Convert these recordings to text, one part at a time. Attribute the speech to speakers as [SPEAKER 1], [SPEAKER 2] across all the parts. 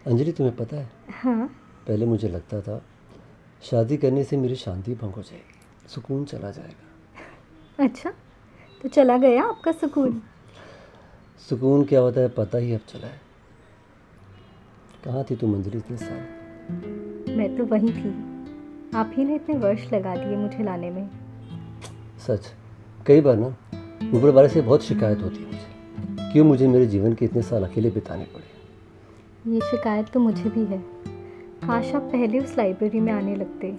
[SPEAKER 1] अंजलि, तुम्हें पता है,
[SPEAKER 2] हाँ।
[SPEAKER 1] पहले मुझे लगता था शादी करने से मेरी शांति भंग हो जाएगी, सुकून चला जाएगा।
[SPEAKER 2] अच्छा, तो चला गया आपका सुकून?
[SPEAKER 1] सुकून क्या होता है पता ही अब चला है। कहाँ थी तुम अंजलि इतने साल?
[SPEAKER 2] मैं तो वहीं थी, आप ही ने इतने वर्ष लगा दिए मुझे लाने में।
[SPEAKER 1] सच, कई बार ना ऊपर वाले से बहुत शिकायत होती है मुझे, क्यों मुझे मेरे जीवन के इतने साल अकेले बिताने पड़े।
[SPEAKER 2] ये शिकायत तो मुझे भी है। काश आप पहले उस लाइब्रेरी में आने लगते,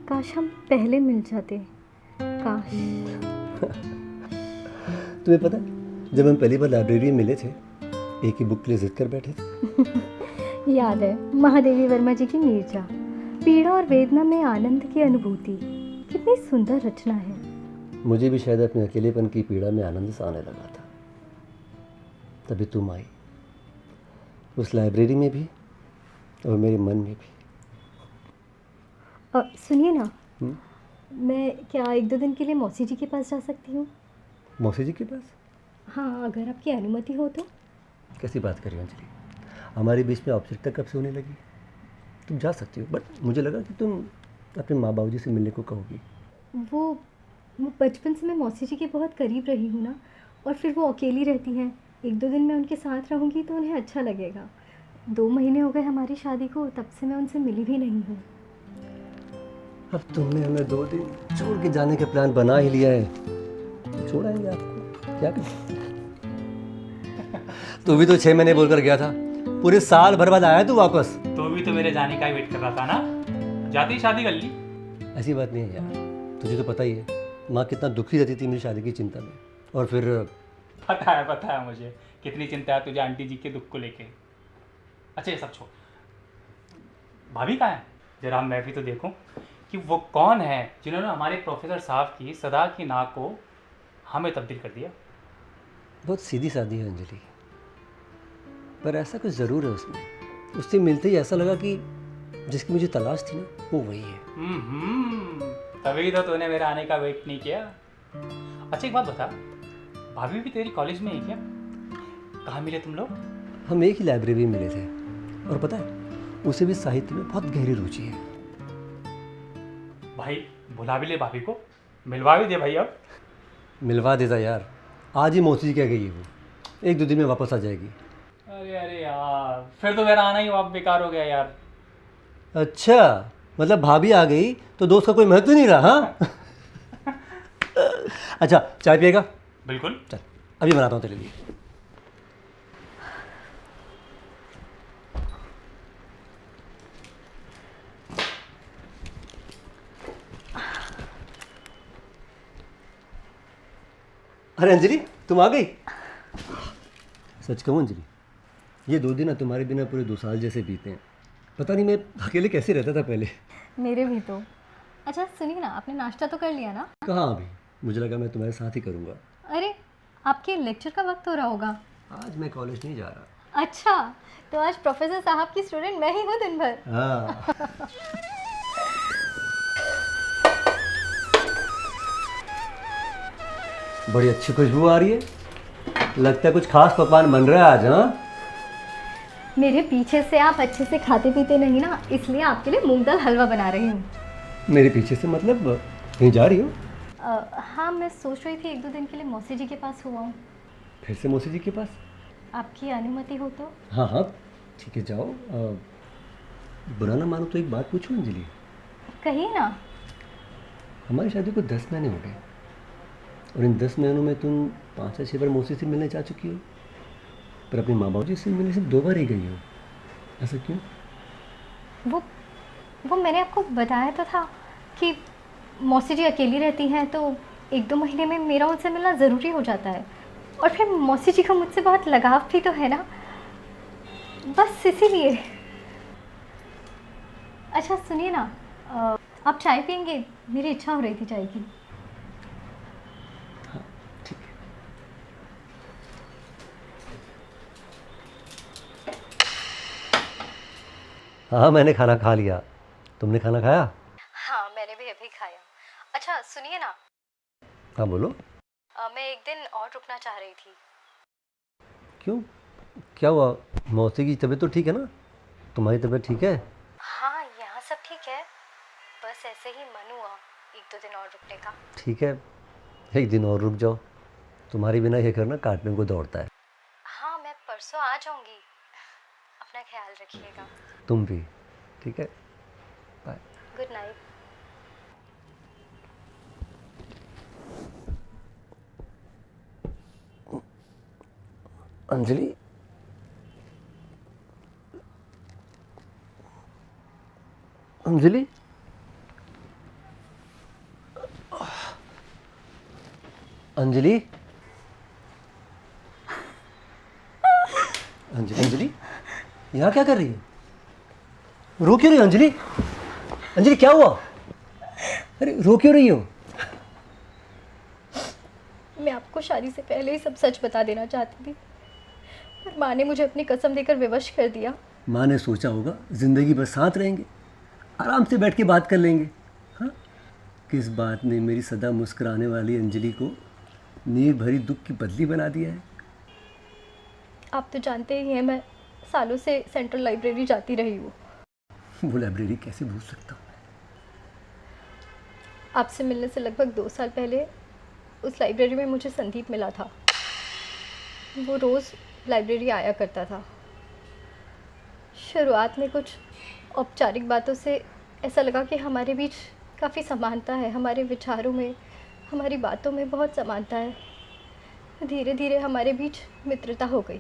[SPEAKER 2] काश हम पहले मिल जाते, काश।
[SPEAKER 1] तुम्हें पता है, जब हम पहली बार लाइब्रेरी में मिले थे, एक ही बुक के लिए जिद कर बैठे थे।
[SPEAKER 2] याद है, महादेवी वर्मा जी की मीर्जा, पीड़ा और वेदना में आनंद की अनुभूति। कितनी सुंदर रचना है।
[SPEAKER 1] मुझे भी शायद अपने अकेलेपन की पीड़ा में आनंद सा आने लगा था, तभी तुम आई, उस लाइब्रेरी में भी और मेरे मन में भी।
[SPEAKER 2] सुनिए ना, मैं क्या एक दो दिन के लिए मौसी जी के पास जा सकती हूँ?
[SPEAKER 1] मौसी जी के पास?
[SPEAKER 2] हाँ, अगर आपकी अनुमति हो तो। कैसी
[SPEAKER 1] बात कर रही हो अंजलि, हमारे बीच में औपचारिकता कब से होने लगी? तुम जा सकती हो, बट मुझे लगा कि तुम अपने माँ बाबू जी से मिलने को कहोगी।
[SPEAKER 2] वो बचपन से मैं मौसी जी के बहुत करीब रही हूँ ना, और फिर वो अकेली रहती हैं। एक दो दिन मैं उनके साथ रहूँगी तो उन्हें अच्छा लगेगा। 2 महीने हो गए हमारी शादी को, तब से मैं उनसे मिली भी नहीं हूँ।
[SPEAKER 1] अब तुमने हमें 2 दिन छोड़ के जाने का प्लान बना ही लिया है, छोड़ आएंगे आपको, क्या करें? तू भी तो 6 महीने बोलकर गया था, पूरे साल भर बाद आया तू वापस।
[SPEAKER 3] तो भी तो मेरे जाने का ही वेट कर रहा था ना, जाते ही शादी कर ली।
[SPEAKER 1] ऐसी बात नहीं है यार, तुझे तो पता ही है माँ कितना दुखी रहती थी मेरी शादी की चिंता में, और फिर
[SPEAKER 3] पता है मुझे कितनी चिंता है तुझे आंटी जी के दुख को लेके। अच्छा ये सब छोड़, भाभी कहाँ है? जरा मैं भी तो देखूं कि वो कौन है जिन्होंने हमारे प्रोफेसर साहब की सदा की नाक को हमें तब्दील कर दिया।
[SPEAKER 1] बहुत सीधी सादी है अंजलि, पर ऐसा कुछ ज़रूर है उसमें, उससे मिलते ही ऐसा लगा कि जिसकी मुझे तलाश थी ना वो वही है।
[SPEAKER 3] तभी तो तूने मेरे आने का वेट नहीं किया। अच्छा एक बात बता, भाभी भी तेरी कॉलेज में है क्या? कहाँ मिले तुम लोग?
[SPEAKER 1] हम एक ही लाइब्रेरी में मिले थे, और पता है उसे भी साहित्य में बहुत गहरी रुचि है।
[SPEAKER 3] भाई बुला भी ले भाभी को, मिलवा भी दे भाई। अब
[SPEAKER 1] मिलवा देता यार, आज ही मौसी जी कह गई है वो 1-2 दिन में वापस आ जाएगी।
[SPEAKER 3] अरे यार, फिर तो मेरा आना ही बेकार हो गया यार।
[SPEAKER 1] अच्छा, मतलब भाभी आ गई तो दोस्त का कोई महत्व नहीं रहा? हाँ। अच्छा चाय पिएगा?
[SPEAKER 3] बिल्कुल,
[SPEAKER 1] चल अभी बनाता हूँ तेरे लिए। अरे अंजलि, तुम आ गई? सच कहूँ अंजलि, ये 2 दिन ना तुम्हारे बिना पूरे 2 साल जैसे बीते हैं। पता नहीं मैं अकेले कैसे रहता था पहले।
[SPEAKER 2] मेरे भी तो। अच्छा सुनिए ना, आपने नाश्ता तो कर लिया ना?
[SPEAKER 1] कहाँ अभी, मुझे लगा मैं तुम्हारे साथ ही करूँगा।
[SPEAKER 2] अरे आपके लेक्चर का वक्त हो रहा होगा।
[SPEAKER 1] आज मैं कॉलेज नहीं जा रहा।
[SPEAKER 2] अच्छा, तो आज प्रोफेसर साहब की स्टूडेंट मैं ही हूँ दिन भर।
[SPEAKER 1] हाँ। बड़ी अच्छी खुशबू आ रही है, लगता है कुछ खास पकवान बन रहा है आज। हाँ,
[SPEAKER 2] मेरे पीछे से आप अच्छे से खाते पीते नहीं ना, इसलिए आपके लिए मूंग दाल हलवा बना रही हूँ।
[SPEAKER 1] मेरे पीछे से मतलब कहीं जा रही हो?
[SPEAKER 2] हाँ, मैं सोच रही थी 1-2 दिन के लिए मौसी जी के पास हुआ हूँ।
[SPEAKER 1] फिर से मौसी जी के पास?
[SPEAKER 2] आपकी अनुमति हो तो।
[SPEAKER 1] हाँ हाँ ठीक है, जाओ। बुरा ना मानो तो एक बात पूछूं अंजलि?
[SPEAKER 2] कहिए ना।
[SPEAKER 1] हमारी शादी को 10 महीने हो गए, और इन 10 महीनों में तुम 5 या 6 बार मौसी से मिलने जा चुकी हो, पर अपने माँ बाप जी से मिलने सिर्फ 2 बार ही गई हो। ऐसा क्यों?
[SPEAKER 2] वो मैंने आपको बताया तो था कि मौसी जी अकेली रहती हैं, तो 1-2 महीने में मेरा उनसे मिलना ज़रूरी हो जाता है। और फिर मौसी जी को मुझसे बहुत लगाव भी तो है ना, बस इसीलिए। अच्छा सुनिए ना, आप चाय पियेंगे? मेरी इच्छा हो रही थी चाय की।
[SPEAKER 1] हाँ ठीक है। हाँ मैंने खाना खा लिया, तुमने खाना खाया?
[SPEAKER 2] हाँ मैंने भी अभी खाया। अच्छा सुनिए ना।
[SPEAKER 1] हाँ बोलो।
[SPEAKER 2] मैं एक दिन और रुकना चाह रही थी।
[SPEAKER 1] क्यों, क्या हुआ? मौसी की तबीयत तो ठीक है ना? तुम्हारी तबीयत ठीक है?
[SPEAKER 2] हाँ, यहाँ सब ठीक है, बस ऐसे ही मन हुआ 1-2 दिन और रुकने का।
[SPEAKER 1] ठीक है, एक दिन और रुक जाओ। तुम्हारे बिना ये घर ना काटने को दौड़ता है।
[SPEAKER 2] हाँ, मैं परसों आ जाऊँगी। अपना ख्याल रखिएगा।
[SPEAKER 1] तुम भी। ठीक है, bye.
[SPEAKER 2] Good night.
[SPEAKER 1] Anjali, Anjali, Anjali, Anjali, Anjali, यहाँ क्या कर रही हो? रो क्यों रही हो अंजलि? अंजलि क्या हुआ? अरे रो क्यों रही हो?
[SPEAKER 2] मैं आपको शादी से पहले ही सब सच बता देना चाहती थी, पर माँ ने मुझे अपनी कसम देकर विवश कर दिया।
[SPEAKER 1] माँ ने सोचा होगा ज़िंदगी भर साथ रहेंगे, आराम से बैठ के बात कर लेंगे। हाँ, किस बात ने मेरी सदा मुस्कुराने वाली अंजलि को नीर भरी दुख की बदली बना दिया है?
[SPEAKER 2] आप तो जानते ही हैं, मैं सालों से सेंट्रल लाइब्रेरी जाती रही हूँ।
[SPEAKER 1] वो लाइब्रेरी कैसे भूल सकता हूँ?
[SPEAKER 2] आपसे मिलने से लगभग 2 साल पहले उस लाइब्रेरी में मुझे संदीप मिला था। वो रोज़ लाइब्रेरी आया करता था। शुरुआत में कुछ औपचारिक बातों से ऐसा लगा कि हमारे बीच काफ़ी समानता है, हमारे विचारों में, हमारी बातों में बहुत समानता है। धीरे धीरे हमारे बीच मित्रता हो गई।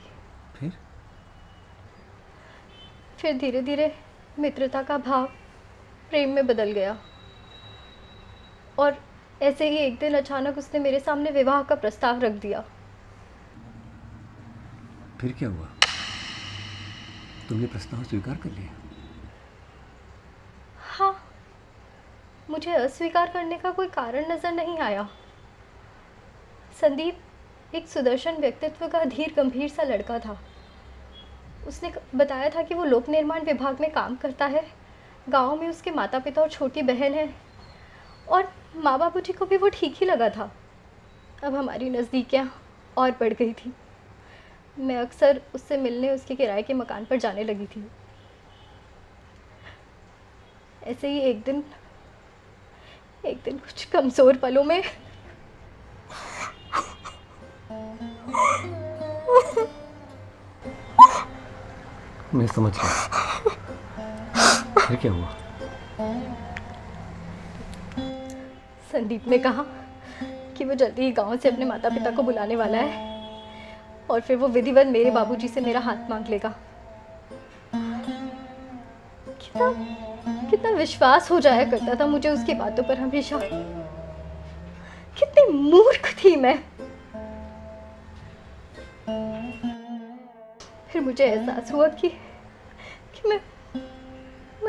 [SPEAKER 2] फिर धीरे धीरे मित्रता का भाव प्रेम में बदल गया, और ऐसे ही एक दिन अचानक उसने मेरे सामने विवाह का प्रस्ताव रख दिया।
[SPEAKER 1] फिर क्या हुआ? तुमने प्रस्ताव स्वीकार कर लिया?
[SPEAKER 2] हाँ, मुझे अस्वीकार करने का कोई कारण नज़र नहीं आया। संदीप एक सुदर्शन व्यक्तित्व का धीर गंभीर सा लड़का था। उसने बताया था कि वो लोक निर्माण विभाग में काम करता है। गांव में उसके माता पिता और छोटी बहन है, और माँ बाबूजी को भी वो ठीक ही लगा था। अब हमारी नज़दीकियाँ और बढ़ गई थी। मैं अक्सर उससे मिलने उसके किराए के मकान पर जाने लगी थी। ऐसे ही एक दिन कुछ कमज़ोर पलों में
[SPEAKER 1] मैं समझ गया। फिर क्या हुआ?
[SPEAKER 2] संदीप ने कहा कि वो जल्दी ही गांव से अपने माता पिता को बुलाने वाला है, और फिर वो विधिवत मेरे बाबूजी से मेरा हाथ मांग लेगा। कितना विश्वास हो जाया करता था मुझे उसकी बातों पर हमेशा। कितनी मूर्ख थी मैं। फिर मुझे एहसास हुआ कि मैं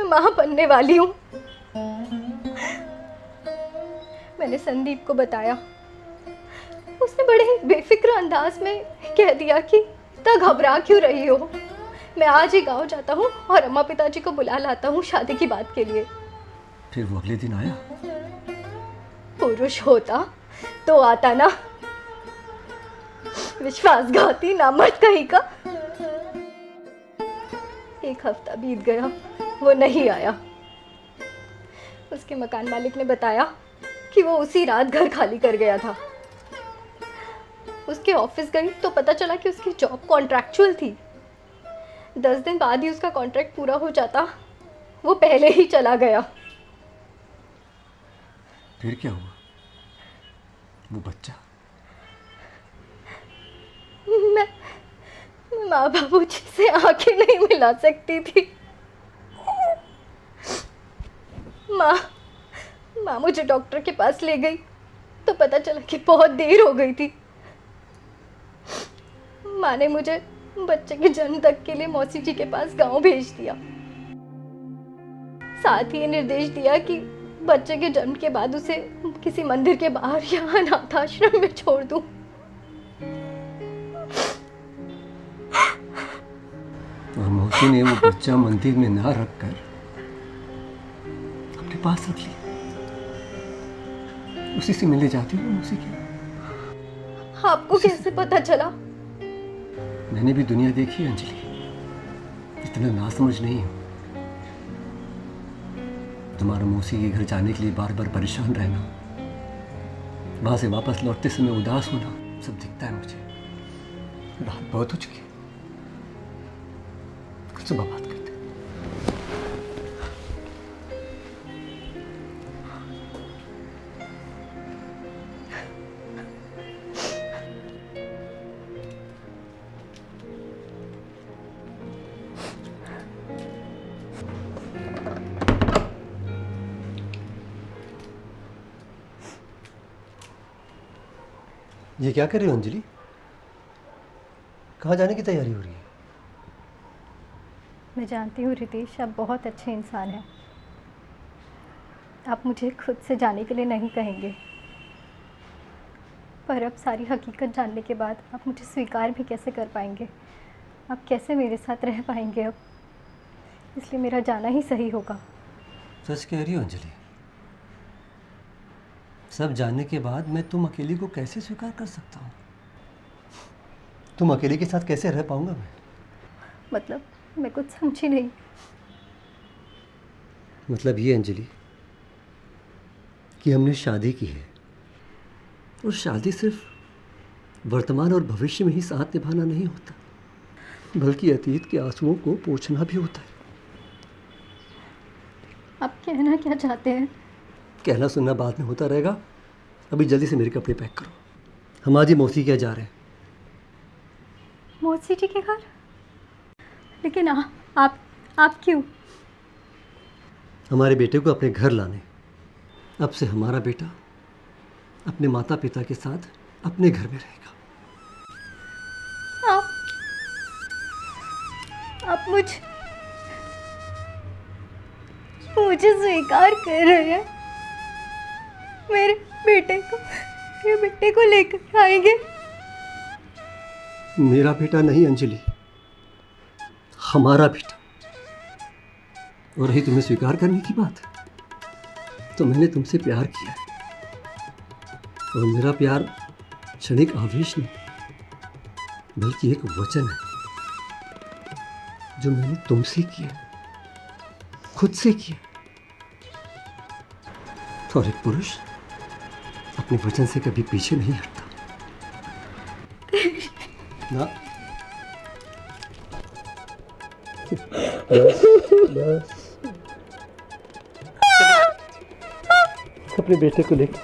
[SPEAKER 2] मां बनने वाली हूँ। मैंने संदीप को बताया। उसने बड़े ही बेफिक्र अंदाज में कह दिया कि इतना घबरा क्यों रही हो, मैं आज ही गांव जाता हूँ और अम्मा पिताजी को बुला लाता हूँ शादी की बात के लिए।
[SPEAKER 1] फिर वो अगले दिन आया?
[SPEAKER 2] पुरुष होता तो आता ना, विश्वासघाती ना मर्द कहीं का। 1 हफ्ता बीत गया, वो नहीं आया। उसके मकान मालिक ने बताया कि वो उसी रात घर खाली कर गया था। उसके ऑफिस गई तो पता चला कि उसकी जॉब कॉन्ट्रैक्चुअल थी। 10 दिन बाद ही उसका कॉन्ट्रैक्ट पूरा हो जाता, वो पहले ही चला गया।
[SPEAKER 1] फिर क्या हुआ? वो बच्चा?
[SPEAKER 2] मैं माँ बाबूजी से आंखें नहीं मिला सकती थी। माँ मुझे डॉक्टर के पास ले गई तो पता चला कि बहुत देर हो गई थी। माँ ने मुझे बच्चे के जन्म तक के लिए मौसी जी के पास गांव भेज दिया। साथ ही ये निर्देश दिया कि बच्चे के जन्म के बाद उसे किसी मंदिर के बाहर या अनाथाश्रम में छोड़ दूं।
[SPEAKER 1] और मौसी ने वो बच्चा मंदिर में ना रखकर अपने पास रख लिया। उसी से मिलने जाती हूँ मौसी की।
[SPEAKER 2] आपको कैसे पता चला?
[SPEAKER 1] मैंने भी दुनिया देखी है अंजलि। इतना नासमझ नहीं हूं। तुम्हारा मौसी के घर जाने के लिए बार बार परेशान रहना, वहां से वापस लौटते समय उदास होना, सब दिखता है मुझे। बात बहुत हो चुकी है, कुछ सुबह बात करते हैं। ये क्या कर रही हो अंजलि? कहाँ जाने की तैयारी हो रही है?
[SPEAKER 2] मैं जानती हूँ रितेश, आप बहुत अच्छे इंसान हैं। आप मुझे खुद से जाने के लिए नहीं कहेंगे, पर अब सारी हकीकत जानने के बाद आप मुझे स्वीकार भी कैसे कर पाएंगे? आप कैसे मेरे साथ रह पाएंगे अब? इसलिए मेरा जाना ही सही होगा।
[SPEAKER 1] सच कह रही हो अंजलि? सब जानने के बाद मैं तुम अकेली को कैसे स्वीकार कर सकता हूँ? तुम अकेले के साथ कैसे रह पाऊंगा मैं?
[SPEAKER 2] मतलब मैं कुछ समझी नहीं।
[SPEAKER 1] मतलब ये अंजलि कि हमने शादी की है, और शादी सिर्फ वर्तमान और भविष्य में ही साथ निभाना नहीं होता, बल्कि अतीत के आंसुओं को पोंछना भी होता है।
[SPEAKER 2] आप कहना क्या चाहते हैं?
[SPEAKER 1] कहना सुनना बाद में होता रहेगा। अभी जल्दी से मेरे कपड़े पैक करो, हम आज ही मौसी के यहाँ जा रहे हैं।
[SPEAKER 2] मौसी जी के घर? लेकिन आप क्यों?
[SPEAKER 1] हमारे बेटे को अपने घर लाने। अब से हमारा बेटा अपने माता पिता के साथ अपने घर में रहेगा।
[SPEAKER 2] आप मुझे स्वीकार कर रहे हैं? मेरे बेटे को लेकर आएंगे?
[SPEAKER 1] मेरा बेटा नहीं अंजलि, हमारा बेटा। और रही तुम्हें स्वीकार करने की बात, तो मैंने तुमसे प्यार किया है, और मेरा प्यार क्षणिक आवेश नहीं, बल्कि एक वचन है जो मैंने तुमसे किया, खुद से किया। और एक पुरुष अपने वचन से कभी पीछे नहीं हटता ना। बस अपने बेटे को लेकर